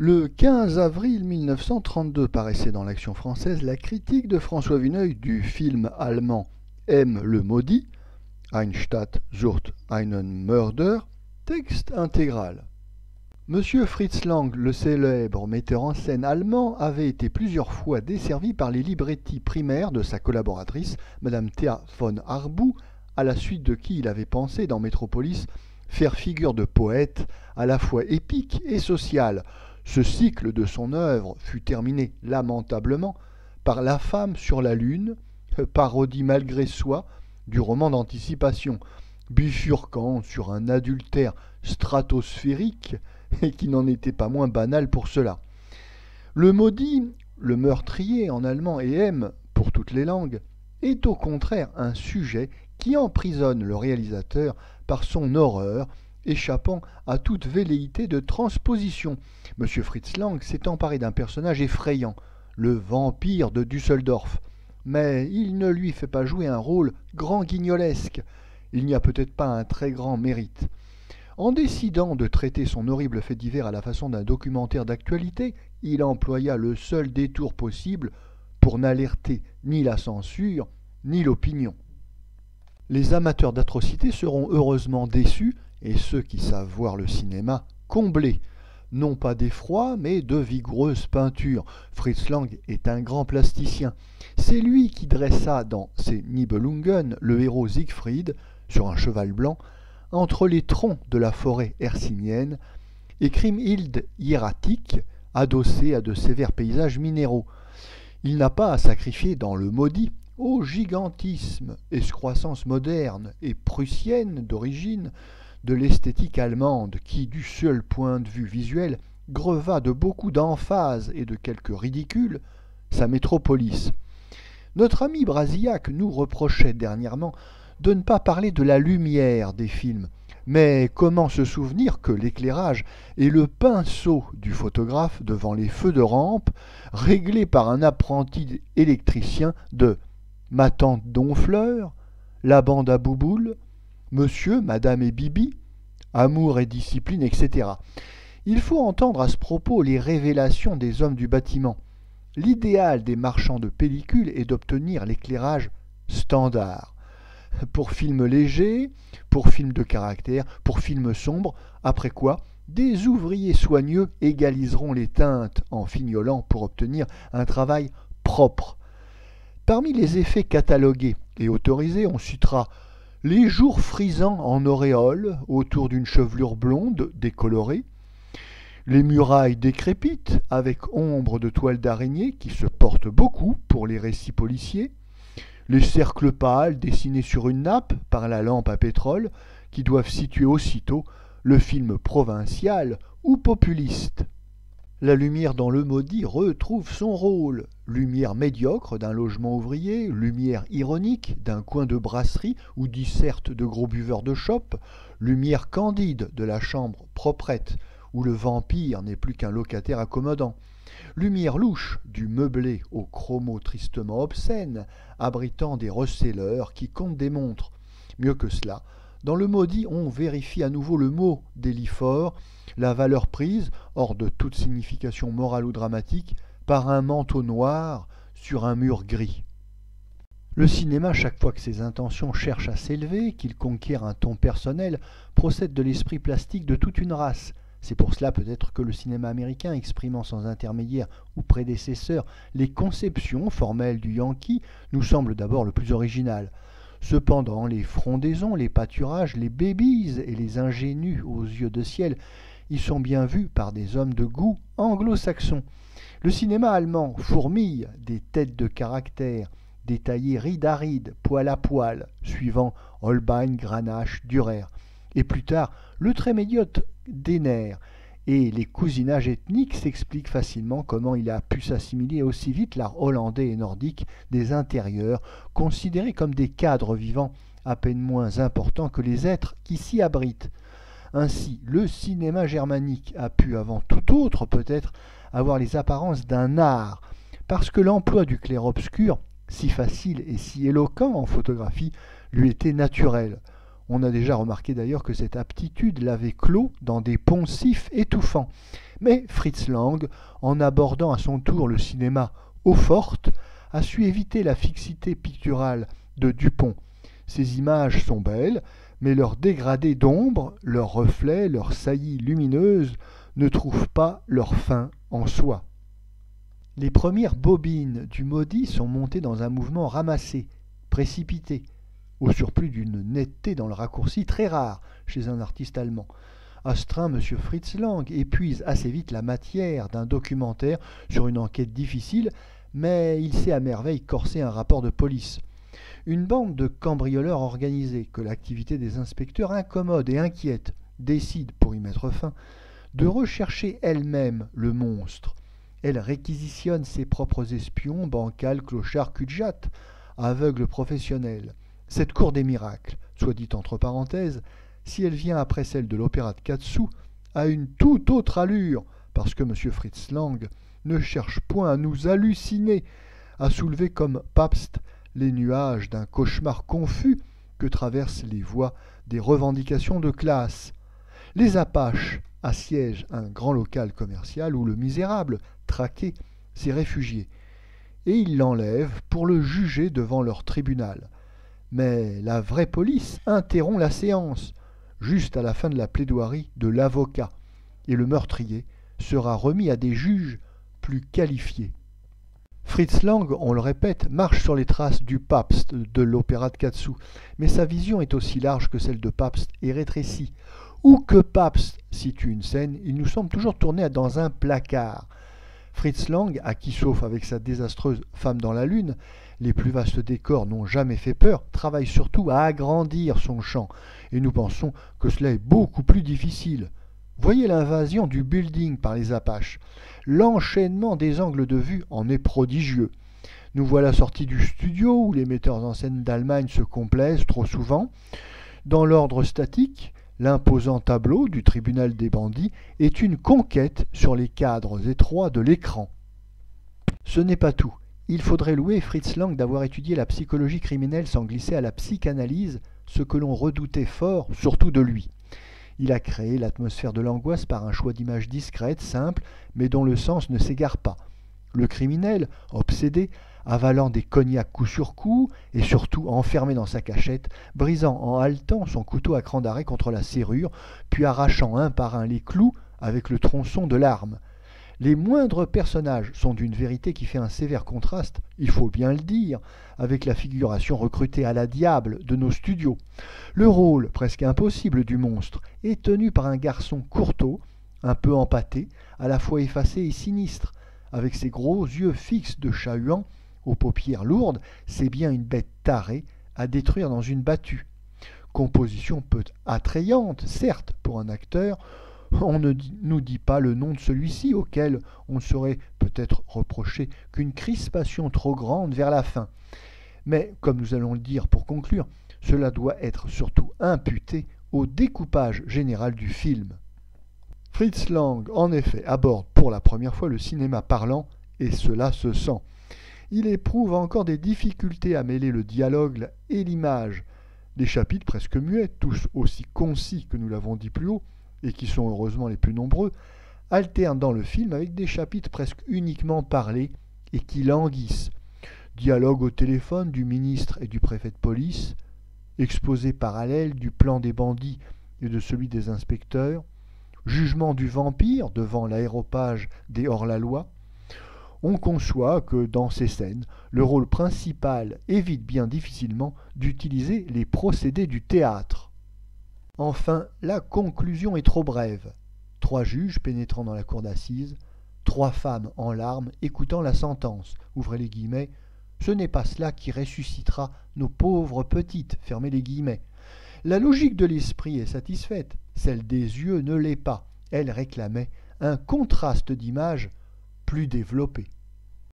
Le 15 avril 1932 paraissait dans l'Action française la critique de François Vuneuil du film allemand M. le Maudit, Einstadt sucht einen Mörder, texte intégral. Monsieur Fritz Lang, le célèbre metteur en scène allemand, avait été plusieurs fois desservi par les librettis primaires de sa collaboratrice, Madame Thea von Harbou, à la suite de qui il avait pensé dans Métropolis faire figure de poète à la fois épique et social. Ce cycle de son œuvre fut terminé lamentablement par La femme sur la lune, parodie malgré soi du roman d'anticipation, bifurquant sur un adultère stratosphérique et qui n'en était pas moins banal pour cela. Le maudit, le meurtrier en allemand et M pour toutes les langues, est au contraire un sujet qui emprisonne le réalisateur par son horreur, échappant à toute velléité de transposition. M. Fritz Lang s'est emparé d'un personnage effrayant, le vampire de Düsseldorf, mais il ne lui fait pas jouer un rôle grand guignolesque. Il n'y a peut-être pas un très grand mérite. En décidant de traiter son horrible fait divers à la façon d'un documentaire d'actualité, il employa le seul détour possible pour n'alerter ni la censure ni l'opinion. Les amateurs d'atrocités seront heureusement déçus, et ceux qui savent voir le cinéma comblés. Non pas d'effroi, mais de vigoureuses peintures. Fritz Lang est un grand plasticien. C'est lui qui dressa dans ses Nibelungen le héros Siegfried, sur un cheval blanc, entre les troncs de la forêt hercynienne, et Kriemhild hiératique, adossé à de sévères paysages minéraux. Il n'a pas à sacrifier dans le maudit au gigantisme, excroissance moderne et prussienne d'origine, de l'esthétique allemande qui, du seul point de vue visuel, greva de beaucoup d'emphase et de quelques ridicules sa métropolis. Notre ami Brasillac nous reprochait dernièrement de ne pas parler de la lumière des films, mais comment se souvenir que l'éclairage est le pinceau du photographe devant les feux de rampe, réglés par un apprenti électricien de Ma tante Donfleur, La bande à Bouboule, Monsieur, Madame et Bibi, Amour et discipline, etc. Il faut entendre à ce propos les révélations des hommes du bâtiment. L'idéal des marchands de pellicules est d'obtenir l'éclairage standard. Pour films légers, pour films de caractère, pour films sombres, après quoi des ouvriers soigneux égaliseront les teintes en fignolant pour obtenir un travail propre. Parmi les effets catalogués et autorisés, on citera les jours frisants en auréole autour d'une chevelure blonde décolorée, les murailles décrépites avec ombre de toile d'araignée qui se portent beaucoup pour les récits policiers, les cercles pâles dessinés sur une nappe par la lampe à pétrole qui doivent situer aussitôt le film provincial ou populiste. La lumière dans le maudit retrouve son rôle. Lumière médiocre d'un logement ouvrier, lumière ironique d'un coin de brasserie ou disserte de gros buveurs de chope, lumière candide de la chambre proprette où le vampire n'est plus qu'un locataire accommodant, lumière louche du meublé aux chromos tristement obscènes, abritant des reselleurs qui comptent des montres. Mieux que cela, dans le maudit, on vérifie à nouveau le mot d'Éliphore, la valeur prise, hors de toute signification morale ou dramatique, par un manteau noir sur un mur gris. Le cinéma, chaque fois que ses intentions cherchent à s'élever, qu'il conquiert un ton personnel, procède de l'esprit plastique de toute une race. C'est pour cela peut-être que le cinéma américain, exprimant sans intermédiaire ou prédécesseur les conceptions formelles du Yankee, nous semble d'abord le plus original. Cependant, les frondaisons, les pâturages, les babies et les ingénus aux yeux de ciel y sont bien vus par des hommes de goût anglo-saxons. Le cinéma allemand fourmille des têtes de caractère, détaillées ride à ride, poil à poil, suivant Holbein, Grenache, Dürer. Et plus tard, le très médiocre Denner. Et les cousinages ethniques s'expliquent facilement comment il a pu s'assimiler aussi vite l'art hollandais et nordique des intérieurs, considérés comme des cadres vivants à peine moins importants que les êtres qui s'y abritent. Ainsi, le cinéma germanique a pu, avant tout autre peut-être, avoir les apparences d'un art, parce que l'emploi du clair-obscur, si facile et si éloquent en photographie, lui était naturel. On a déjà remarqué d'ailleurs que cette aptitude l'avait clos dans des poncifs étouffants. Mais Fritz Lang, en abordant à son tour le cinéma eau-forte, a su éviter la fixité picturale de Dupont. Ces images sont belles, mais leurs dégradés d'ombre, leurs reflets, leurs saillies lumineuses ne trouvent pas leur fin en soi. Les premières bobines du maudit sont montées dans un mouvement ramassé, précipité, au surplus d'une netteté dans le raccourci très rare chez un artiste allemand. Astreint, M. Fritz Lang épuise assez vite la matière d'un documentaire sur une enquête difficile, mais il sait à merveille corser un rapport de police. Une bande de cambrioleurs organisés, que l'activité des inspecteurs incommode et inquiète, décide, pour y mettre fin, de rechercher elle-même le monstre. Elle réquisitionne ses propres espions, bancals, clochards, cul-de-jatte, aveugles professionnels. Cette cour des miracles, soit dit entre parenthèses, si elle vient après celle de l'opéra de Katsu, a une toute autre allure, parce que M. Fritz Lang ne cherche point à nous halluciner, à soulever comme Pabst les nuages d'un cauchemar confus que traversent les voies des revendications de classe. Les Apaches assiègent un grand local commercial où le misérable, traqué, s'est réfugié, et ils l'enlèvent pour le juger devant leur tribunal. Mais la vraie police interrompt la séance, juste à la fin de la plaidoirie de l'avocat, et le meurtrier sera remis à des juges plus qualifiés. Fritz Lang, on le répète, marche sur les traces du Pabst de l'opéra de Katsu, mais sa vision est aussi large que celle de Pabst et rétrécie. Où que Pabst situe une scène, il nous semble toujours tourner dans un placard. Fritz Lang, à qui sauf avec sa désastreuse Femme dans la Lune, les plus vastes décors n'ont jamais fait peur, travaille surtout à agrandir son champ, et nous pensons que cela est beaucoup plus difficile. Voyez l'invasion du building par les Apaches. L'enchaînement des angles de vue en est prodigieux. Nous voilà sortis du studio où les metteurs en scène d'Allemagne se complaisent trop souvent. Dans l'ordre statique, l'imposant tableau du tribunal des bandits est une conquête sur les cadres étroits de l'écran. Ce n'est pas tout. Il faudrait louer Fritz Lang d'avoir étudié la psychologie criminelle sans glisser à la psychanalyse, ce que l'on redoutait fort, surtout de lui. Il a créé l'atmosphère de l'angoisse par un choix d'images discrètes, simples, mais dont le sens ne s'égare pas. Le criminel, obsédé, avalant des cognacs coup sur coup, et surtout enfermé dans sa cachette, brisant en haletant son couteau à cran d'arrêt contre la serrure, puis arrachant un par un les clous avec le tronçon de l'arme. Les moindres personnages sont d'une vérité qui fait un sévère contraste, il faut bien le dire, avec la figuration recrutée à la diable de nos studios. Le rôle, presque impossible du monstre, est tenu par un garçon courteau, un peu empâté, à la fois effacé et sinistre. Avec ses gros yeux fixes de chat-huant, aux paupières lourdes, c'est bien une bête tarée à détruire dans une battue. Composition peu attrayante, certes, pour un acteur. On ne nous dit pas le nom de celui-ci, auquel on ne saurait peut-être reprocher qu'une crispation trop grande vers la fin. Mais, comme nous allons le dire pour conclure, cela doit être surtout imputé au découpage général du film. Fritz Lang, en effet, aborde pour la première fois le cinéma parlant, et cela se sent. Il éprouve encore des difficultés à mêler le dialogue et l'image. Des chapitres presque muets, tous aussi concis que nous l'avons dit plus haut, et qui sont heureusement les plus nombreux, alternent dans le film avec des chapitres presque uniquement parlés et qui languissent. Dialogue au téléphone du ministre et du préfet de police, exposé parallèle du plan des bandits et de celui des inspecteurs, jugement du vampire devant l'aéropage des hors-la-loi. On conçoit que dans ces scènes, le rôle principal évite bien difficilement d'utiliser les procédés du théâtre. Enfin, la conclusion est trop brève. 3 juges pénétrant dans la cour d'assises, 3 femmes en larmes écoutant la sentence. Ouvrez les guillemets. Ce n'est pas cela qui ressuscitera nos pauvres petites. Fermez les guillemets. La logique de l'esprit est satisfaite. Celle des yeux ne l'est pas. Elle réclamait un contraste d'images plus développé.